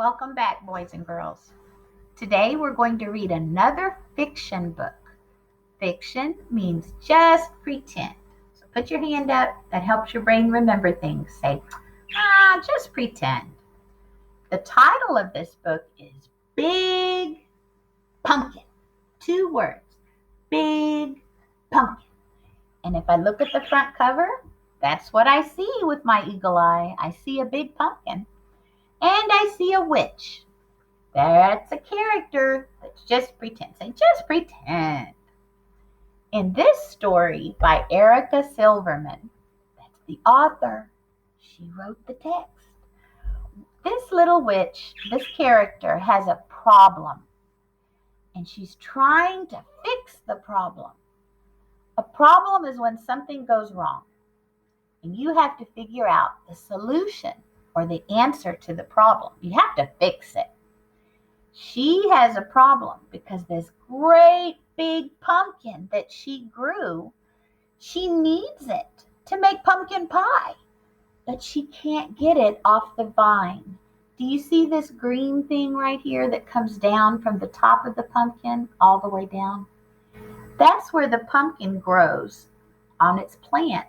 Welcome back, boys and girls. Today we're going to read another fiction book. Fiction means just pretend. So put your hand up. That helps your brain remember things. Say, just pretend. The title of this book is Big Pumpkin. 2 words. Big Pumpkin. And if I look at the front cover, that's what I see with my eagle eye. I see a big pumpkin. And I see a witch. That's a character. Let's just pretend. Say, just pretend. In this story by Erica Silverman, that's the author. She wrote the text. This little witch, this character, has a problem. And she's trying to fix the problem. A problem is when something goes wrong. And you have to figure out the solution or the answer to the problem. You have to fix it. She has a problem because this great big pumpkin that she grew, she needs it to make pumpkin pie, but she can't get it off the vine. Do you see this green thing right here that comes down from the top of the pumpkin all the way down? That's where the pumpkin grows on its plant.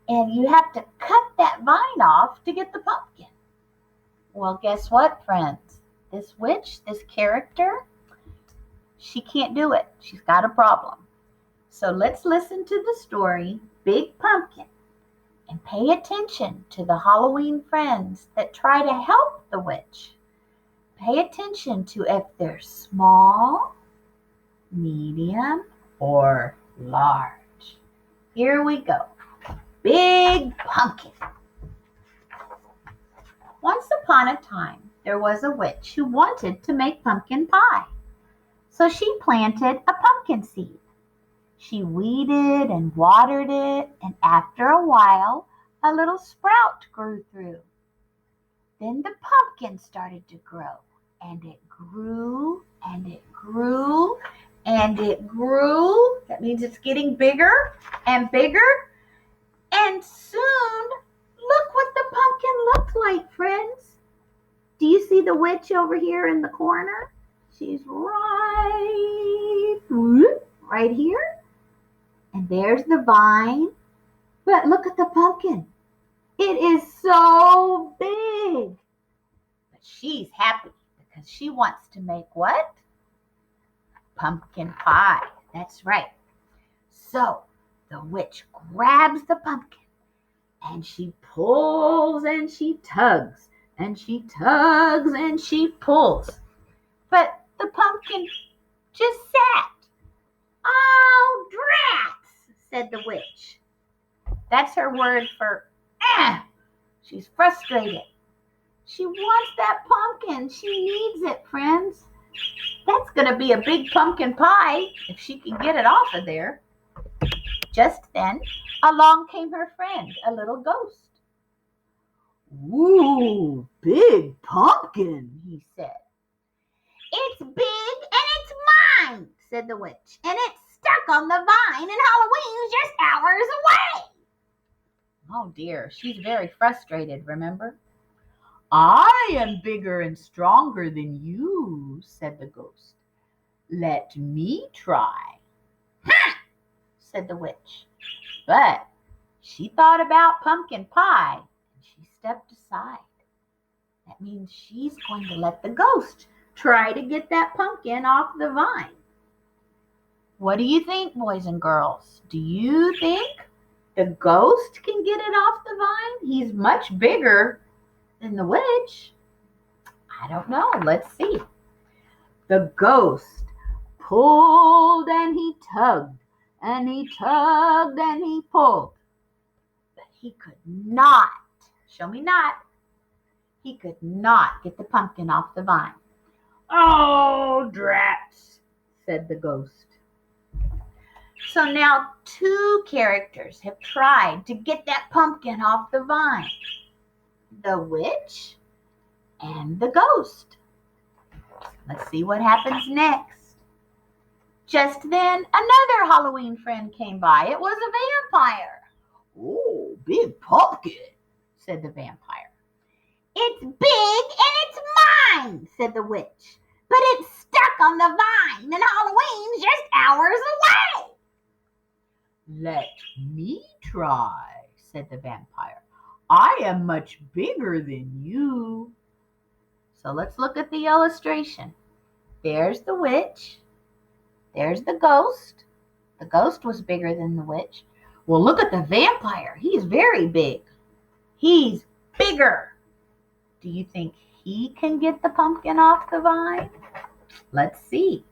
And you have to cut that vine off to get the pumpkin. Well, guess what, friends? This witch, this character, she can't do it. She's got a problem. So let's listen to the story, Big Pumpkin, and pay attention to the Halloween friends that try to help the witch. Pay attention to if they're small, medium, or large. Here we go. Big Pumpkin. Once upon a time, there was a witch who wanted to make pumpkin pie. So she planted a pumpkin seed. She weeded and watered it, and after a while, a little sprout grew through. Then the pumpkin started to grow, and it grew, and it grew, and it grew. That means it's getting bigger and bigger. And soon, look what the pumpkin looked like, friends. Do you see the witch over here in the corner? She's right here. And there's the vine. But look at the pumpkin. It is so big. But she's happy because she wants to make what? Pumpkin pie. That's right. So the witch grabs the pumpkin and she pulls and she tugs and she tugs and she pulls. But the pumpkin just sat. Oh, drats, said the witch. That's her word for She's frustrated. She wants that pumpkin. She needs it, friends. That's going to be a big pumpkin pie if she can get it off of there. Just then, along came her friend, a little ghost. "Ooh, big pumpkin," he said. "It's big and it's mine," said the witch, "and it's stuck on the vine and Halloween's just hours away." Oh dear, she's very frustrated, remember? "I am bigger and stronger than you," said the ghost. "Let me try." "Ha!" said the witch. But she thought about pumpkin pie and she stepped aside. That means she's going to let the ghost try to get that pumpkin off the vine. What do you think, boys and girls? Do you think the ghost can get it off the vine? He's much bigger than the witch. I don't know. Let's see. The ghost pulled and he tugged and he tugged and he pulled. But he could not, show me not, he could not get the pumpkin off the vine. "Oh, drats," said the ghost. So now 2 characters have tried to get that pumpkin off the vine. The witch and the ghost. Let's see what happens next. Just then, another Halloween friend came by. It was a vampire. "Oh, big pumpkin," said the vampire. "It's big and it's vine, said the witch. But it's stuck on the vine and Halloween's just hours away. Let me try, said the vampire. I am much bigger than you. So let's look at the illustration. There's the witch. There's the ghost. The ghost was bigger than the witch. Well, look at the vampire. He's very big. He's bigger. Do you think he can get the pumpkin off the vine? Let's see.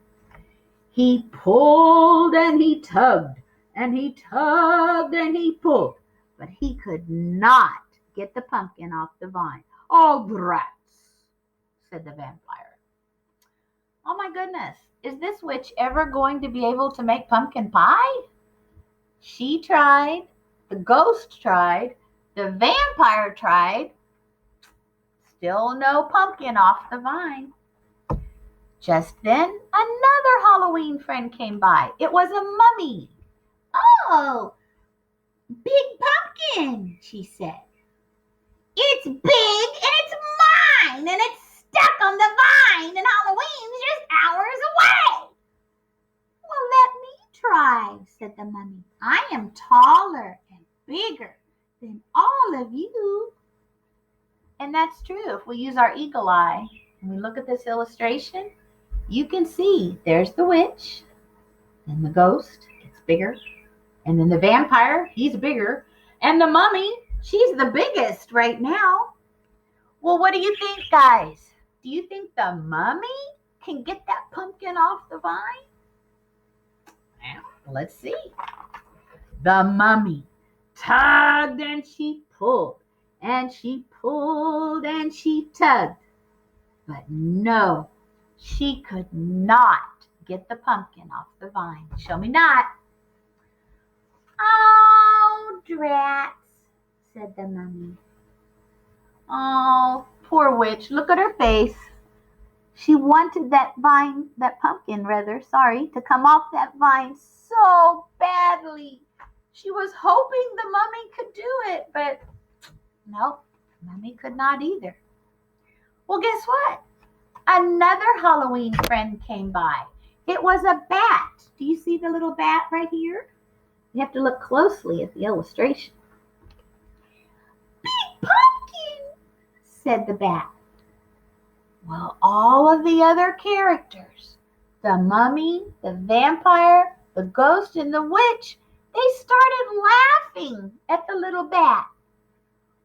He pulled and he tugged and he tugged and he pulled, but he could not get the pumpkin off the vine. Oh, brats, said the vampire. Oh my goodness, is this witch ever going to be able to make pumpkin pie? She tried, the ghost tried, the vampire tried. Still no pumpkin off the vine. Just then, another Halloween friend came by. It was a mummy. Oh, big pumpkin, she said. It's big and it's mine and it's stuck on the vine and Halloween's just hours away. Well, let me try, said the mummy. I am taller and bigger than all of you. And that's true. If we use our eagle eye and we look at this illustration, you can see there's the witch and the ghost gets bigger. And then the vampire, he's bigger. And the mummy, she's the biggest right now. Well, what do you think, guys? Do you think the mummy can get that pumpkin off the vine? Well, let's see. The mummy tugged and she pulled and she pulled and she tugged. But no, she could not get the pumpkin off the vine. Show me not. Oh, drats, said the mummy. Oh, poor witch. Look at her face. She wanted that pumpkin, to come off that vine so badly. She was hoping the mummy could do it, but nope, mummy could not either. Well, guess what? Another Halloween friend came by. It was a bat. Do you see the little bat right here? You have to look closely at the illustration. Big pumpkin, said the bat. Well, all of the other characters, the mummy, the vampire, the ghost, and the witch, they started laughing at the little bat.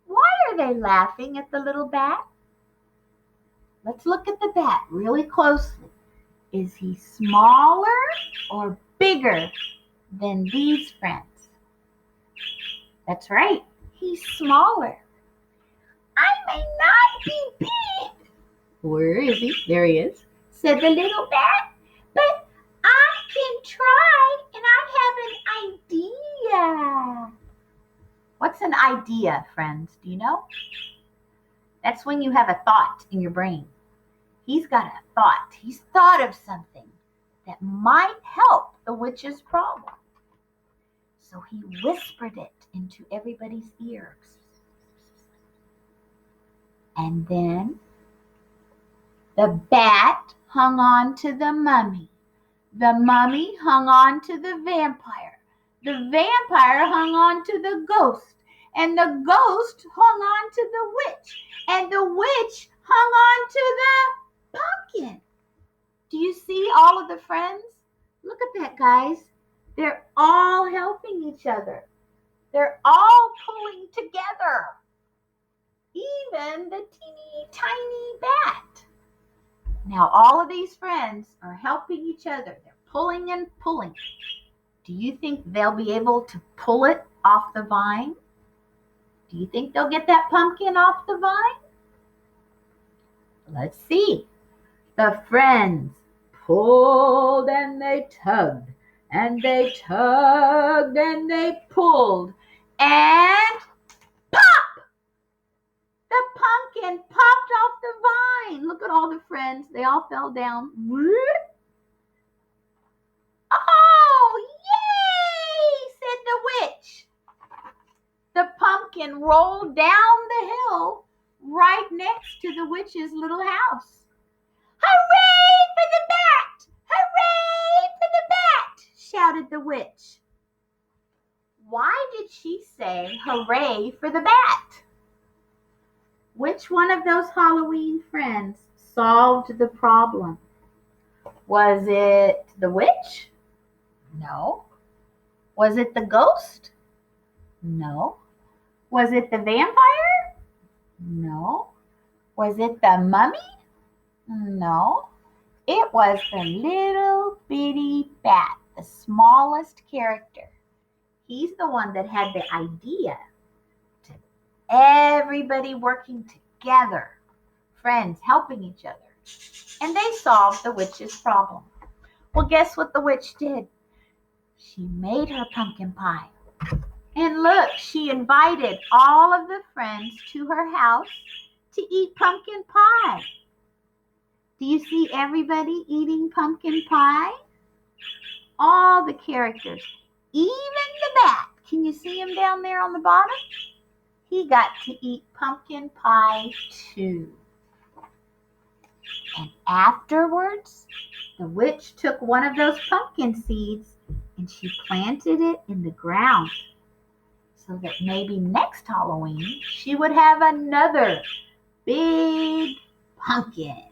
Why are they laughing at the little bat? Let's look at the bat really closely. Is he smaller or bigger than these friends? That's right, he's smaller. I may not be big. Where is he? There he is, said the little bat. But I can try and I have an idea. What's an idea, friends? Do you know? That's when you have a thought in your brain. He's got a thought. He's thought of something that might help the witch's problem. So he whispered it into everybody's ears. And then the bat hung on to the mummy. The mummy hung on to the vampire. The vampire hung on to the ghost. And the ghost hung on to the witch. And the witch hung on to the pumpkin. Do you see all of the friends? Look at that, guys. They're all helping each other. They're all pulling together. Even the teeny tiny bat. Now all of these friends are helping each other. They're pulling and pulling. Do you think they'll be able to pull it off the vine? Do you think they'll get that pumpkin off the vine? Let's see. The friends pulled and they tugged and they tugged and they pulled and pop! The pumpkin popped off the vine. Look at all the friends. They all fell down. Oh, yay, said the witch. The pumpkin rolled down the hill right next to the witch's little house. Hooray for the bat! Hooray for the bat! Shouted the witch. Why did she say hooray for the bat? Which one of those Halloween friends solved the problem? Was it the witch? No. Was it the ghost? No. Was it the vampire? No. Was it the mummy? No. It was the little bitty bat, the smallest character. He's the one that had the idea to everybody working together, friends helping each other. And they solved the witch's problem. Well, guess what the witch did? She made her pumpkin pie. And look, she invited all of the friends to her house to eat pumpkin pie. Do you see everybody eating pumpkin pie? All the characters, even the bat. Can you see him down there on the bottom? He got to eat pumpkin pie too. And afterwards, the witch took one of those pumpkin seeds and she planted it in the ground so that maybe next Halloween she would have another big pumpkin.